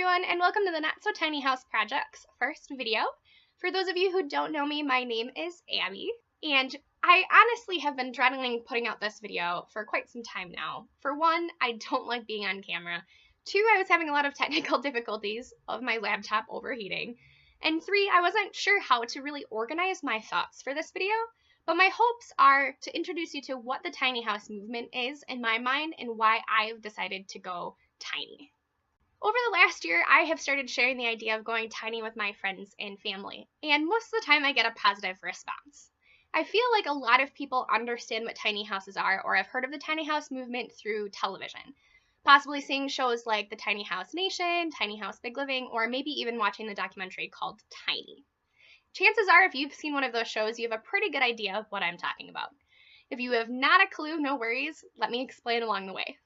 everyone, and welcome to the Not So Tiny House Project's first video. For those of you who don't know me, my name is Abby, and I honestly have been dreading putting out this video for quite some time now. For one, I don't like being on camera. Two, I was having a lot of technical difficulties of my laptop overheating. And three, I wasn't sure how to really organize my thoughts for this video. But my hopes are to introduce you to what the tiny house movement is in my mind and why I've decided to go tiny. Over the last year, I have started sharing the idea of going tiny with my friends and family, and most of the time I get a positive response. I feel like a lot of people understand what tiny houses are or have heard of the tiny house movement through television, possibly seeing shows like The Tiny House Nation, Tiny House Big Living, or maybe even watching the documentary called Tiny. Chances are, if you've seen one of those shows, you have a pretty good idea of what I'm talking about. If you have not a clue, no worries, let me explain along the way.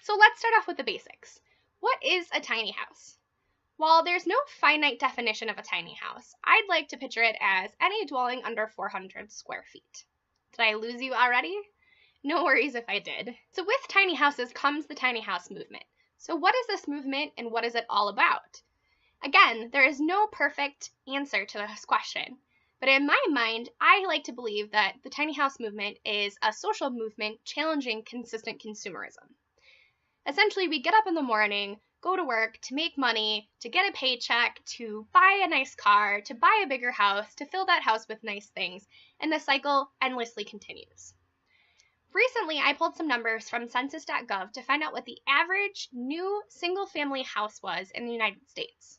So let's start off with the basics. What is a tiny house? While there's no finite definition of a tiny house, I'd like to picture it as any dwelling under 400 square feet. Did I lose you already? No worries if I did. So with tiny houses comes the tiny house movement. So what is this movement and what is it all about? Again, there is no perfect answer to this question, but in my mind, I like to believe that the tiny house movement is a social movement challenging consistent consumerism. Essentially, we get up in the morning, go to work, to make money, to get a paycheck, to buy a nice car, to buy a bigger house, to fill that house with nice things, and the cycle endlessly continues. Recently, I pulled some numbers from census.gov to find out what the average new single-family house was in the United States.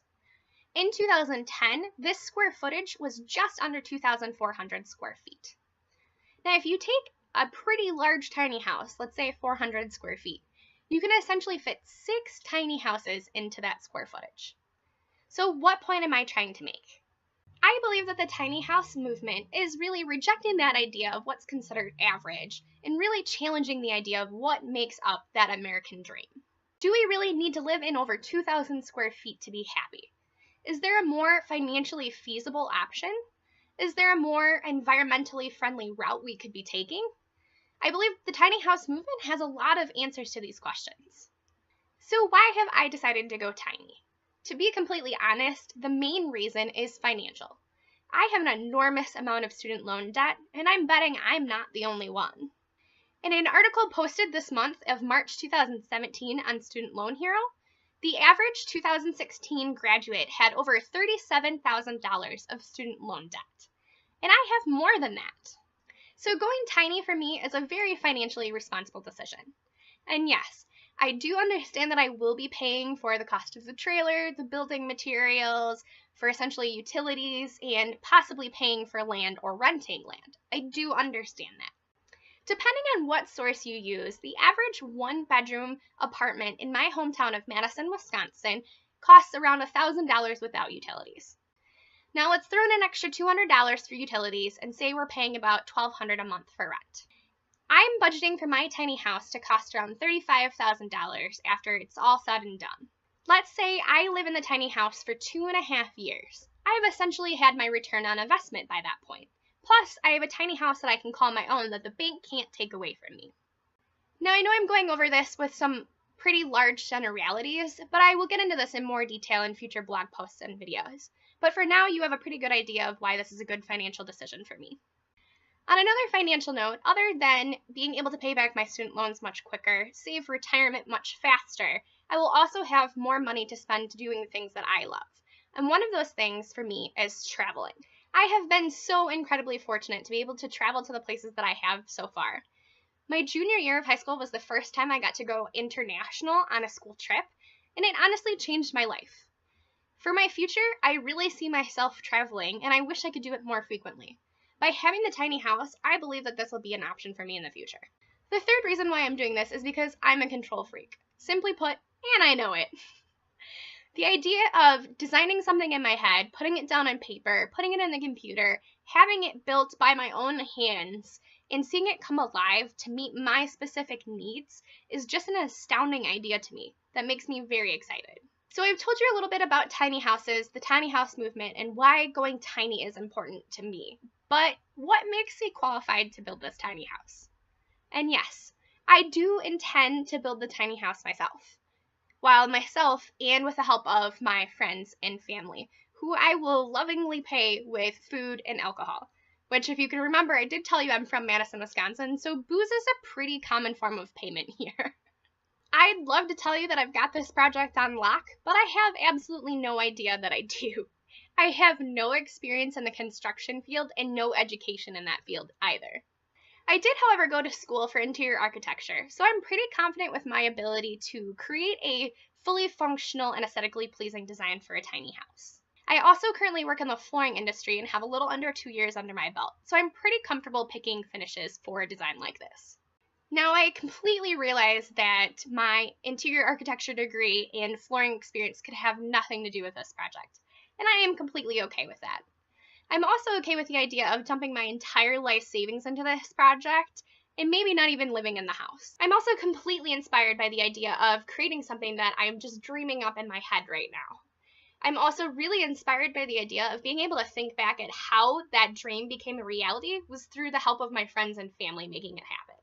In 2010, this square footage was just under 2,400 square feet. Now, if you take a pretty large tiny house, let's say 400 square feet, you can essentially fit 6 tiny houses into that square footage. So what point am I trying to make? I believe that the tiny house movement is really rejecting that idea of what's considered average and really challenging the idea of what makes up that American dream. Do we really need to live in over 2,000 square feet to be happy? Is there a more financially feasible option? Is there a more environmentally friendly route we could be taking? I believe the tiny house movement has a lot of answers to these questions. So why have I decided to go tiny? To be completely honest, the main reason is financial. I have an enormous amount of student loan debt, and I'm betting I'm not the only one. In an article posted this month of March 2017 on Student Loan Hero, the average 2016 graduate had over $37,000 of student loan debt, and I have more than that. So going tiny for me is a very financially responsible decision. And yes, I do understand that I will be paying for the cost of the trailer, the building materials, for essentially utilities, and possibly paying for land or renting land. I do understand that. Depending on what source you use, the average one-bedroom apartment in my hometown of Madison, Wisconsin costs around $1,000 without utilities. Now let's throw in an extra $200 for utilities and say we're paying about $1,200 a month for rent. I'm budgeting for my tiny house to cost around $35,000 after it's all said and done. Let's say I live in the tiny house for 2.5 years. I've essentially had my return on investment by that point. Plus, I have a tiny house that I can call my own that the bank can't take away from me. Now I know I'm going over this with some pretty large generalities, but I will get into this in more detail in future blog posts and videos. But for now, you have a pretty good idea of why this is a good financial decision for me. On another financial note, other than being able to pay back my student loans much quicker, save for retirement much faster, I will also have more money to spend doing the things that I love. And one of those things for me is traveling. I have been so incredibly fortunate to be able to travel to the places that I have so far. My junior year of high school was the first time I got to go international on a school trip, and it honestly changed my life. For my future, I really see myself traveling, and I wish I could do it more frequently. By having the tiny house, I believe that this will be an option for me in the future. The third reason why I'm doing this is because I'm a control freak. Simply put, and I know it. The idea of designing something in my head, putting it down on paper, putting it in the computer, having it built by my own hands, and seeing it come alive to meet my specific needs is just an astounding idea to me that makes me very excited. So I've told you a little bit about tiny houses, the tiny house movement, and why going tiny is important to me. But what makes me qualified to build this tiny house? And yes, I do intend to build the tiny house myself. while myself and with the help of my friends and family, who I will lovingly pay with food and alcohol. Which, if you can remember, I did tell you I'm from Madison, Wisconsin, so booze is a pretty common form of payment here. I'd love to tell you that I've got this project on lock, but I have absolutely no idea that I do. I have no experience in the construction field and no education in that field either. I did, however, go to school for interior architecture, so I'm pretty confident with my ability to create a fully functional and aesthetically pleasing design for a tiny house. I also currently work in the flooring industry and have a little under 2 years under my belt, so I'm pretty comfortable picking finishes for a design like this. Now, I completely realize that my interior architecture degree and flooring experience could have nothing to do with this project, and I am completely okay with that. I'm also okay with the idea of dumping my entire life savings into this project and maybe not even living in the house. I'm also completely inspired by the idea of creating something that I'm just dreaming up in my head right now. I'm also really inspired by the idea of being able to think back at how that dream became a reality was through the help of my friends and family making it happen.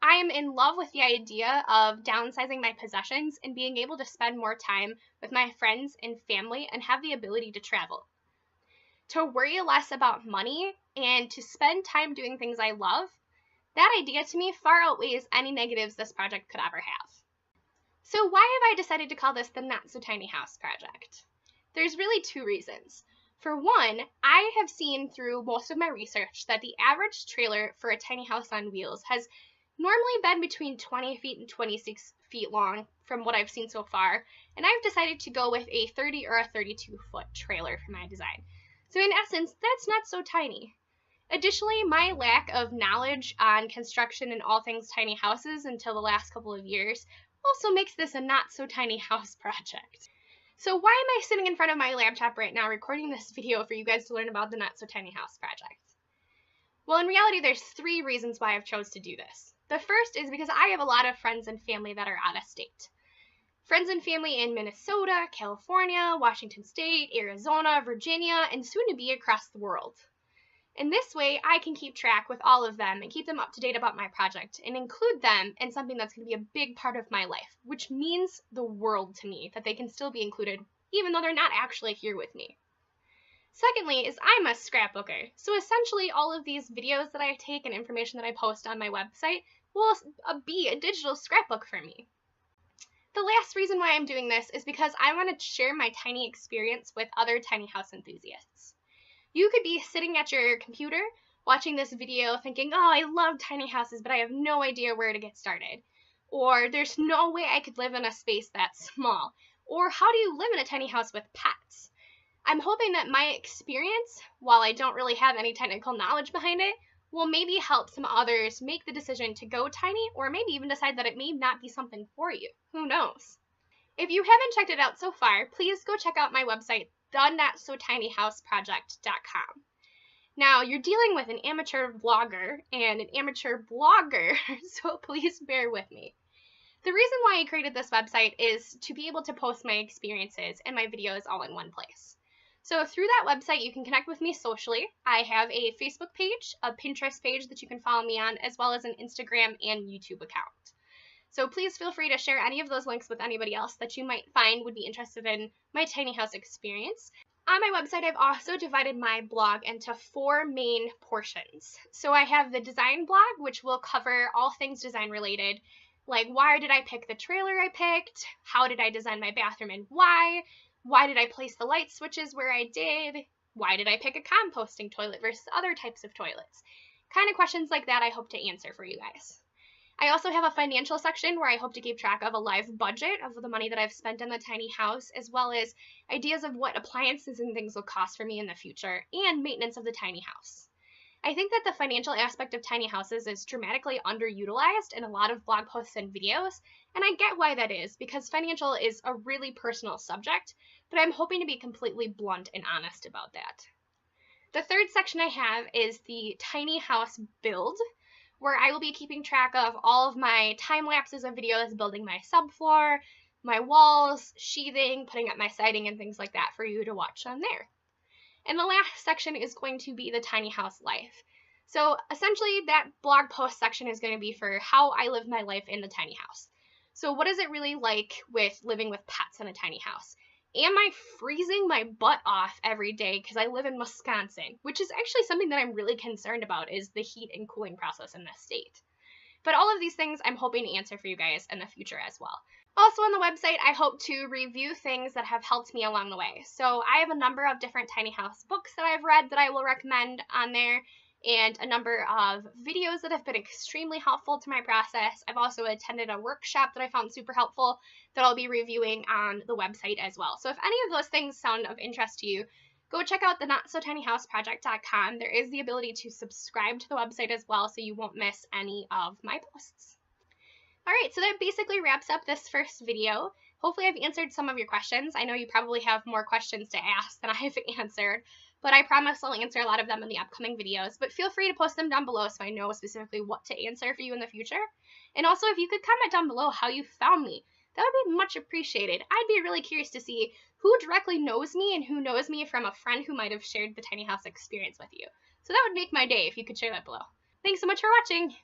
I am in love with the idea of downsizing my possessions and being able to spend more time with my friends and family and have the ability to travel. To worry less about money and to spend time doing things I love, that idea to me far outweighs any negatives this project could ever have. So why have I decided to call this the Not So Tiny House Project? There's really two reasons. For one, I have seen through most of my research that the average trailer for a tiny house on wheels has normally been between 20 feet and 26 feet long from what I've seen so far, and I've decided to go with a 30 or a 32-foot trailer for my design. So in essence, that's not so tiny. Additionally, my lack of knowledge on construction and all things tiny houses until the last couple of years also makes this a not so tiny house project. So why am I sitting in front of my laptop right now recording this video for you guys to learn about the Not So Tiny House project? Well, in reality, there's 3 reasons why I've chose to do this. The first is because I have a lot of friends and family that are out of state. Friends and family in Minnesota, California, Washington State, Arizona, Virginia, and soon to be across the world. In this way, I can keep track with all of them and keep them up to date about my project and include them in something that's going to be a big part of my life, which means the world to me that they can still be included even though they're not actually here with me. Secondly is I'm a scrapbooker, so essentially all of these videos that I take and information that I post on my website will be a digital scrapbook for me. The last reason why I'm doing this is because I want to share my tiny experience with other tiny house enthusiasts. You could be sitting at your computer watching this video thinking, oh, I love tiny houses, but I have no idea where to get started. Or there's no way I could live in a space that small. Or how do you live in a tiny house with pets? I'm hoping that my experience, while I don't really have any technical knowledge behind it, will maybe help some others make the decision to go tiny or maybe even decide that it may not be something for you. Who knows? If you haven't checked it out so far, please go check out my website, thenotsotinyhouseproject.com. Now, you're dealing with an amateur vlogger and an amateur blogger, so please bear with me. The reason why I created this website is to be able to post my experiences and my videos all in one place. So through that website, you can connect with me socially. I have a Facebook page, a Pinterest page that you can follow me on, as well as an Instagram and YouTube account. So please feel free to share any of those links with anybody else that you might find would be interested in my tiny house experience. On my website, I've also divided my blog into 4 main portions. So I have the design blog, which will cover all things design related, like why did I pick the trailer I picked, how did I design my bathroom and why did I place the light switches where I did, why did I pick a composting toilet versus other types of toilets. Kind of questions like that I hope to answer for you guys. I also have a financial section where I hope to keep track of a live budget of the money that I've spent on the tiny house, as well as ideas of what appliances and things will cost for me in the future, and maintenance of the tiny house. I think that the financial aspect of tiny houses is dramatically underutilized in a lot of blog posts and videos, and I get why that is, because financial is a really personal subject, but I'm hoping to be completely blunt and honest about that. The third section I have is the tiny house build, where I will be keeping track of all of my time lapses of videos building my subfloor, my walls, sheathing, putting up my siding, and things like that for you to watch on there. And the last section is going to be the tiny house life. So essentially that blog post section is going to be for how I live my life in the tiny house. So what is it really like with living with pets in a tiny house? Am I freezing my butt off every day because I live in Wisconsin, which is actually something that I'm really concerned about, is the heat and cooling process in this state. But all of these things I'm hoping to answer for you guys in the future as well. Also on the website, I hope to review things that have helped me along the way. So I have a number of different tiny house books that I've read that I will recommend on there, and a number of videos that have been extremely helpful to my process. I've also attended a workshop that I found super helpful that I'll be reviewing on the website as well. So if any of those things sound of interest to you, go check out the NotSoTinyHouseProject.com. There is the ability to subscribe to the website as well, so you won't miss any of my posts. Alright, so that basically wraps up this first video. Hopefully I've answered some of your questions. I know you probably have more questions to ask than I've answered, but I promise I'll answer a lot of them in the upcoming videos. But feel free to post them down below so I know specifically what to answer for you in the future. And also, if you could comment down below how you found me, that would be much appreciated. I'd be really curious to see who directly knows me and who knows me from a friend who might have shared the tiny house experience with you. So that would make my day if you could share that below. Thanks so much for watching!